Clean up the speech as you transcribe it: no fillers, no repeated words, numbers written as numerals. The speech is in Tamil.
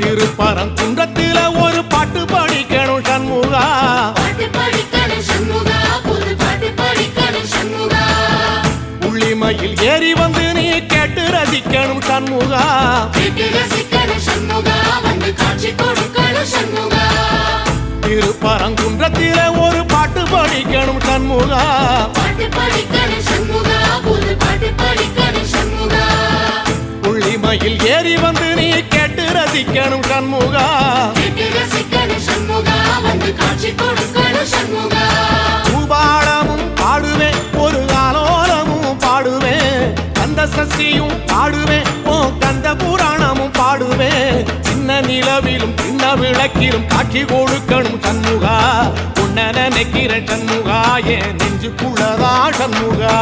திருப்பரங்குன்றத்தில ஒரு பாட்டு படிக்கணும் சண்முகா, புள்ளிமயில் ஏறி வந்து நீ கேட்டு ரசிக்கணும் சண்முகா, திருப்பரங்குன்றத்தில ஒரு பாட்டு படிக்கணும் சண்முகா, புள்ளிமயில் ஏறி வந்து நீ கேட்டு ரசிக்கணும் சண்முகா, பூபாடமும் பாடுவேன் ஒரு ஆலோலமும் பாடுவேன், கந்த சஷ்டியும் பாடுவேன் ஓ கந்த புராணமும் பாடுவேன், சின்ன நிலவிலும் சின்ன விளக்கிலும் காட்சி கொடுக்கணும் சண்முகா, உன்ன நினைக்கிறேன் சண்முகா, என் நெஞ்சுக்குள்ளதா சண்முகா.